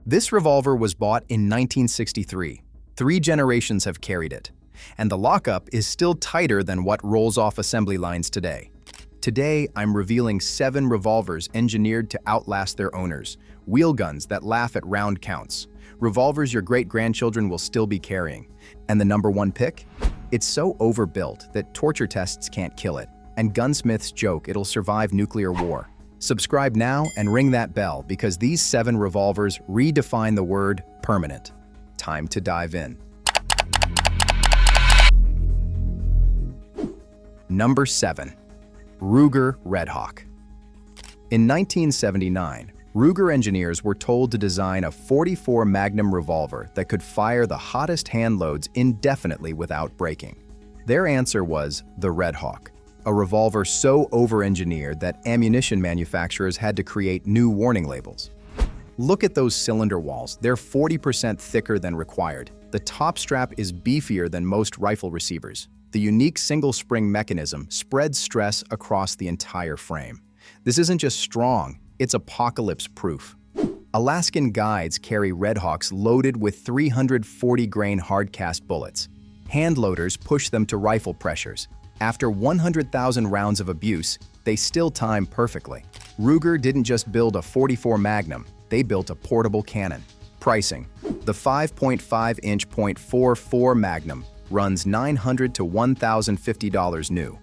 This revolver was bought in 1963. 3 generations have carried it. And the lockup is still tighter than what rolls off assembly lines today. Today, I'm revealing 7 revolvers engineered to outlast their owners. Wheelguns that laugh at round counts. Revolvers your great-grandchildren will still be carrying. And the #1 pick? It's so overbuilt that torture tests can't kill it. And gunsmiths joke it'll survive nuclear war. Subscribe now and ring that bell because these 7 revolvers redefine the word permanent. Time to dive in. Number 7. Ruger Redhawk. In 1979, Ruger engineers were told to design a .44 Magnum revolver that could fire the hottest hand loads indefinitely without breaking. Their answer was the Redhawk, a revolver so over-engineered that ammunition manufacturers had to create new warning labels. Look at those cylinder walls. They're 40% thicker than required. The top strap is beefier than most rifle receivers. The unique single-spring mechanism spreads stress across the entire frame. This isn't just strong, it's apocalypse-proof. Alaskan guides carry Redhawks loaded with 340-grain hard-cast bullets. Hand loaders push them to rifle pressures. After 100,000 rounds of abuse, they still time perfectly. Ruger didn't just build a .44 Magnum, they built a portable cannon. Pricing: the 5.5-inch .44 Magnum runs $900 to $1,050 new.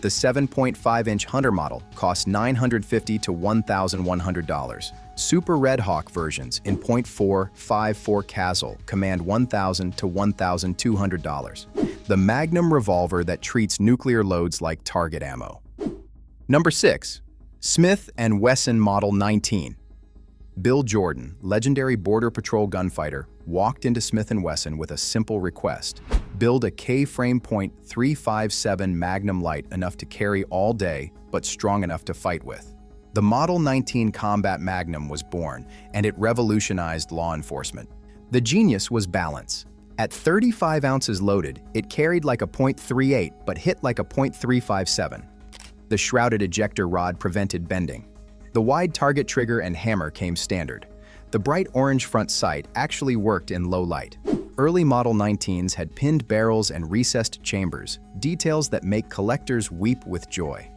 The 7.5-inch Hunter model costs $950 to $1,100. Super Redhawk versions in .454 Castle command $1,000 to $1,200. The Magnum revolver that treats nuclear loads like target ammo. Number 6. Smith & Wesson Model 19. Bill Jordan, legendary Border Patrol gunfighter, walked into Smith & Wesson with a simple request: build a K-frame .357 Magnum light enough to carry all day, but strong enough to fight with. The Model 19 Combat Magnum was born, and it revolutionized law enforcement. The genius was balance. At 35 ounces loaded, it carried like a .38 but hit like a .357. The shrouded ejector rod prevented bending. The wide target trigger and hammer came standard. The bright orange front sight actually worked in low light. Early Model 19s had pinned barrels and recessed chambers, details that make collectors weep with joy.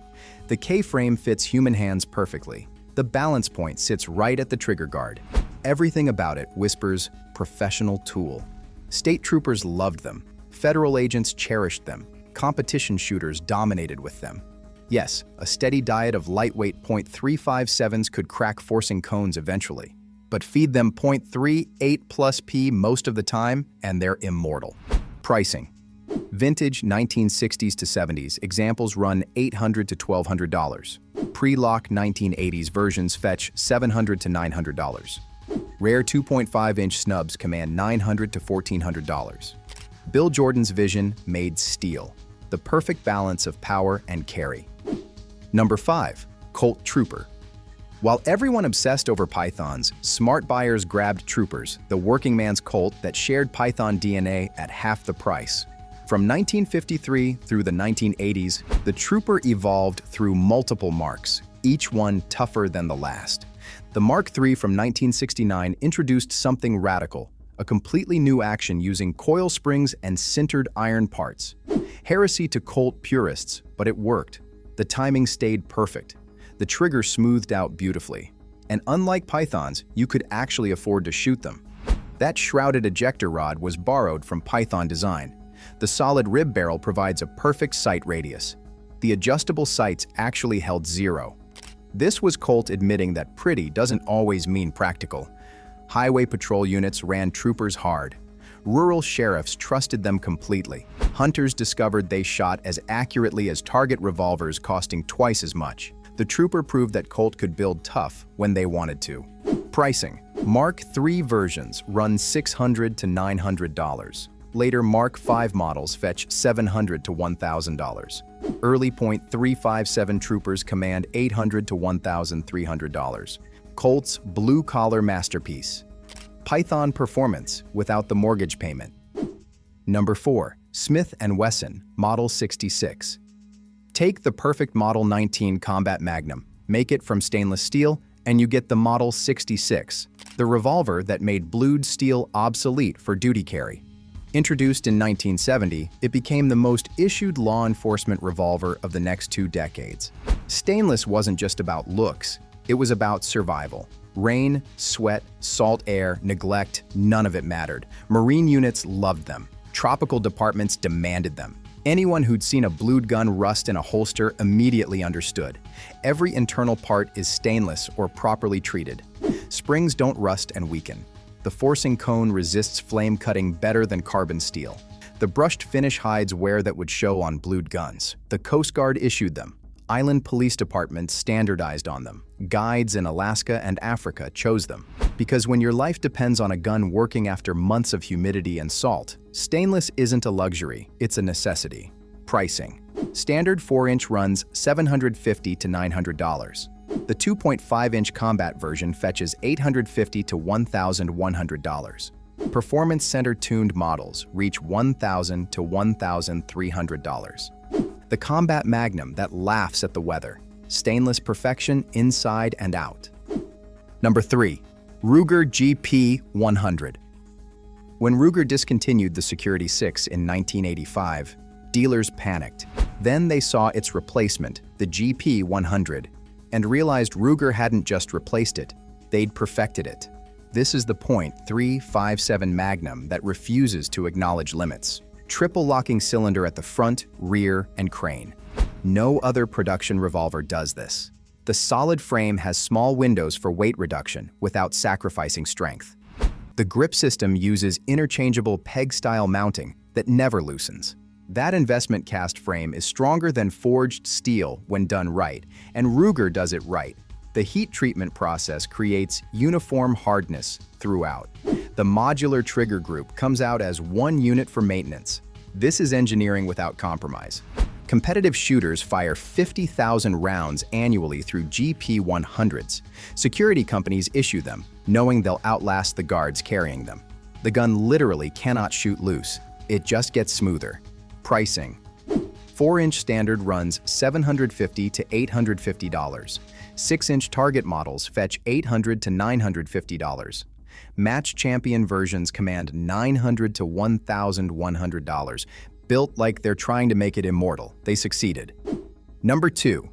The K-frame fits human hands perfectly. The balance point sits right at the trigger guard. Everything about it whispers, professional tool. State troopers loved them. Federal agents cherished them. Competition shooters dominated with them. Yes, a steady diet of lightweight .357s could crack forcing cones eventually. But feed them .38 plus P most of the time, and they're immortal. Pricing: vintage 1960s to 70s examples run $800 to $1,200. Pre-lock 1980s versions fetch $700 to $900. Rare 2.5-inch snubs command $900 to $1,400. Bill Jordan's vision made steel, the perfect balance of power and carry. Number 5. Colt Trooper. While everyone obsessed over pythons, smart buyers grabbed Troopers, the working man's Colt that shared python DNA at half the price. From 1953 through the 1980s, the Trooper evolved through multiple marks, each one tougher than the last. The Mark III from 1969 introduced something radical, a completely new action using coil springs and sintered iron parts. Heresy to Colt purists, but it worked. The timing stayed perfect. The trigger smoothed out beautifully. And unlike pythons, you could actually afford to shoot them. That shrouded ejector rod was borrowed from Python design. The solid rib barrel provides a perfect sight radius. The adjustable sights actually held 0. This was Colt admitting that pretty doesn't always mean practical. Highway patrol units ran Troopers hard. Rural sheriffs trusted them completely. Hunters discovered they shot as accurately as target revolvers costing twice as much. The Trooper proved that Colt could build tough when they wanted to. Pricing: Mark III versions run $600 to $900. Later Mark V models fetch $700 to $1,000. Early .357 Troopers command $800 to $1,300. Colt's blue-collar masterpiece. Python performance without the mortgage payment. Number 4. Smith & Wesson Model 66. Take the perfect Model 19 Combat Magnum, make it from stainless steel, and you get the Model 66, the revolver that made blued steel obsolete for duty carry. Introduced in 1970, it became the most issued law enforcement revolver of the next 2 decades. Stainless wasn't just about looks, it was about survival. Rain, sweat, salt air, neglect, none of it mattered. Marine units loved them. Tropical departments demanded them. Anyone who'd seen a blued gun rust in a holster immediately understood. Every internal part is stainless or properly treated. Springs don't rust and weaken. The forcing cone resists flame cutting better than carbon steel. The brushed finish hides wear that would show on blued guns. The Coast Guard issued them. Island police departments standardized on them. Guides in Alaska and Africa chose them. Because when your life depends on a gun working after months of humidity and salt, stainless isn't a luxury, it's a necessity. Pricing. Standard 4-inch runs $750 to $900. The 2.5-inch combat version fetches $850 to $1,100. Performance Center tuned models reach $1,000 to $1,300. The Combat Magnum that laughs at the weather. Stainless perfection inside and out. Number 3. Ruger GP 100. When Ruger discontinued the Security 6 in 1985, dealers panicked. Then they saw its replacement, the GP 100, and realized Ruger hadn't just replaced it, they'd perfected it. This is the .357 Magnum that refuses to acknowledge limits. Triple locking cylinder at the front, rear, and crane. No other production revolver does this. The solid frame has small windows for weight reduction without sacrificing strength. The grip system uses interchangeable peg-style mounting that never loosens. That investment cast frame is stronger than forged steel when done right, and Ruger does it right. The heat treatment process creates uniform hardness throughout. The modular trigger group comes out as one unit for maintenance. This is engineering without compromise. Competitive shooters fire 50,000 rounds annually through GP 100s. Security companies issue them, knowing they'll outlast the guards carrying them. The gun literally cannot shoot loose. It just gets smoother. Pricing. 4-inch standard runs $750 to $850. 6-inch target models fetch $800 to $950. Match champion versions command $900 to $1,100. Built like they're trying to make it immortal, they succeeded. Number 2.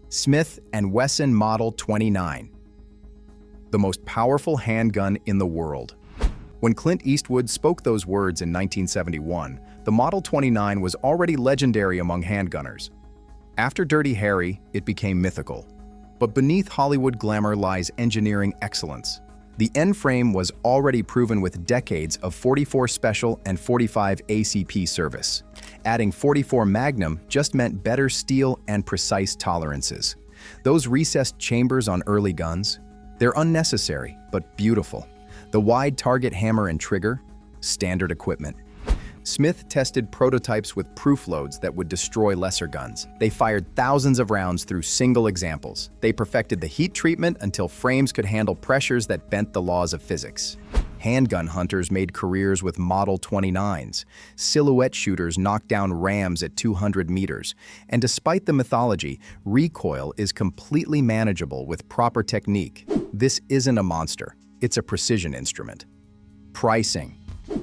Smith & Wesson Model 29. The most powerful handgun in the world. When Clint Eastwood spoke those words in 1971, the Model 29 was already legendary among handgunners. After Dirty Harry, it became mythical. But beneath Hollywood glamour lies engineering excellence. The N-frame was already proven with decades of 44 Special and 45 ACP service. Adding 44 Magnum just meant better steel and precise tolerances. Those recessed chambers on early guns, they're unnecessary but beautiful. The wide target hammer and trigger, standard equipment. Smith tested prototypes with proof loads that would destroy lesser guns. They fired thousands of rounds through single examples. They perfected the heat treatment until frames could handle pressures that bent the laws of physics. Handgun hunters made careers with Model 29s. Silhouette shooters knocked down rams at 200 meters. And despite the mythology, recoil is completely manageable with proper technique. This isn't a monster, it's a precision instrument. Pricing.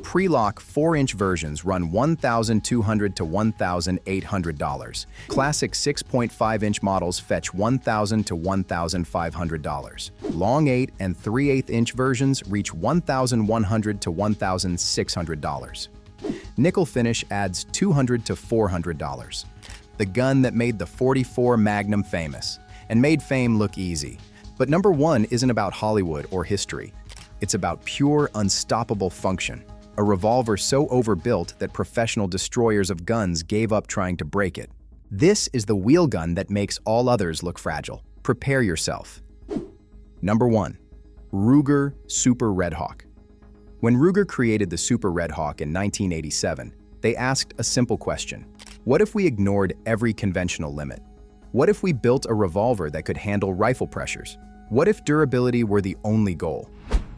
Pre-lock 4-inch versions run $1,200 to $1,800. Classic 6.5-inch models fetch $1,000 to $1,500. Long 8 and 3/8-inch versions reach $1,100 to $1,600. Nickel finish adds $200 to $400. The gun that made the .44 Magnum famous, and made fame look easy. But number 1 isn't about Hollywood or history. It's about pure, unstoppable function. A revolver so overbuilt that professional destroyers of guns gave up trying to break it. This is the wheel gun that makes all others look fragile. Prepare yourself. Number 1. Ruger Super Redhawk. When Ruger created the Super Redhawk in 1987, they asked a simple question. What if we ignored every conventional limit? What if we built a revolver that could handle rifle pressures? What if durability were the only goal?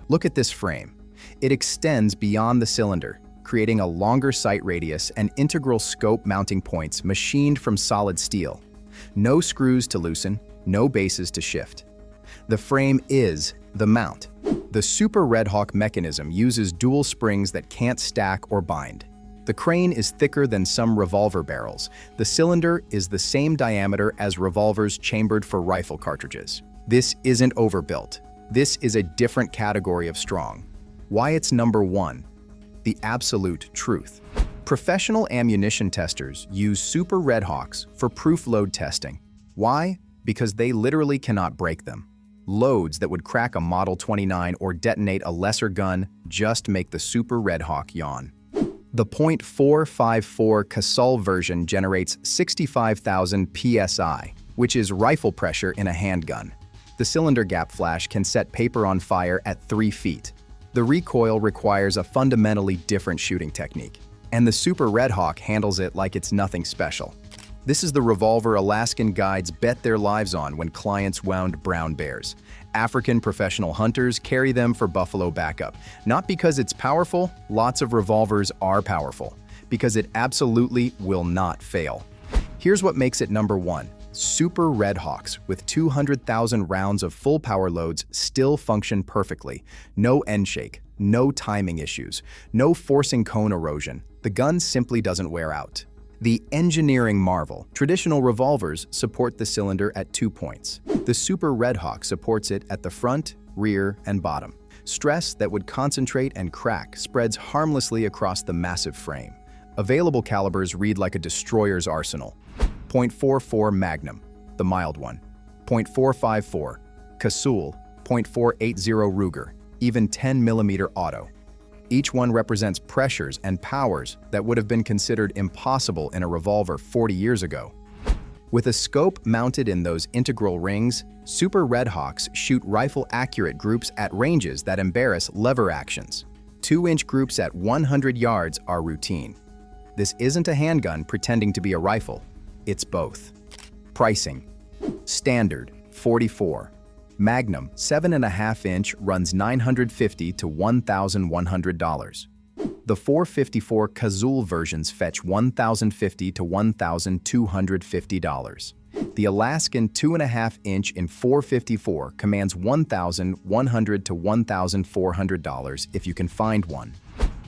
Look at this frame. It extends beyond the cylinder, creating a longer sight radius and integral scope mounting points machined from solid steel. No screws to loosen, no bases to shift. The frame is the mount. The Super Redhawk mechanism uses dual springs that can't stack or bind. The crane is thicker than some revolver barrels. The cylinder is the same diameter as revolvers chambered for rifle cartridges. This isn't overbuilt. This is a different category of strong. Why it's number 1? The absolute truth. Professional ammunition testers use Super Redhawks for proof load testing. Why? Because they literally cannot break them. Loads that would crack a Model 29 or detonate a lesser gun just make the Super Redhawk yawn. The .454 Casull version generates 65,000 psi, which is rifle pressure in a handgun. The cylinder gap flash can set paper on fire at 3 feet. The recoil requires a fundamentally different shooting technique, and the Super Redhawk handles it like it's nothing special. This is the revolver Alaskan guides bet their lives on when clients wound brown bears. African professional hunters carry them for buffalo backup. Not because it's powerful, lots of revolvers are powerful, because it absolutely will not fail. Here's what makes it number 1. Super Redhawks with 200,000 rounds of full power loads still function perfectly. No end shake, no timing issues, no forcing cone erosion. The gun simply doesn't wear out. The engineering marvel. Traditional revolvers support the cylinder at 2 points. The Super Redhawk supports it at the front, rear, and bottom. Stress that would concentrate and crack spreads harmlessly across the massive frame. Available calibers read like a destroyer's arsenal. .44 Magnum, the mild one. .454 Casull, .480 Ruger, even 10mm auto. Each one represents pressures and powers that would have been considered impossible in a revolver 40 years ago. With a scope mounted in those integral rings, Super Redhawks shoot rifle-accurate groups at ranges that embarrass lever actions. 2-inch groups at 100 yards are routine. This isn't a handgun pretending to be a rifle. It's both. Pricing. Standard, $44. Magnum, 7.5-inch runs $950 to $1,100. The .454 Casull versions fetch $1,050 to $1,250. The Alaskan 2.5-inch in .454 commands $1,100 to $1,400 if you can find one.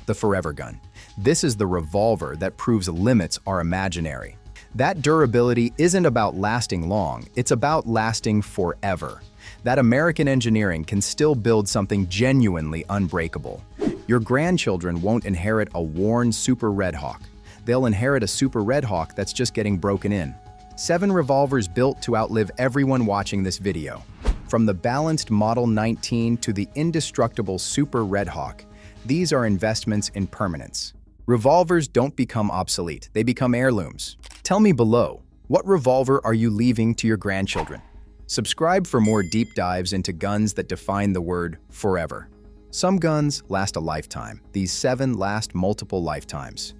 The Forever Gun. This is the revolver that proves limits are imaginary. That durability isn't about lasting long, it's about lasting forever. That American engineering can still build something genuinely unbreakable. Your grandchildren won't inherit a worn Super Redhawk. They'll inherit a Super Redhawk that's just getting broken in. 7 revolvers built to outlive everyone watching this video. From the balanced Model 19 to the indestructible Super Redhawk, these are investments in permanence. Revolvers don't become obsolete, they become heirlooms. Tell me below, what revolver are you leaving to your grandchildren? Subscribe for more deep dives into guns that define the word forever. Some guns last a lifetime. These 7 last multiple lifetimes.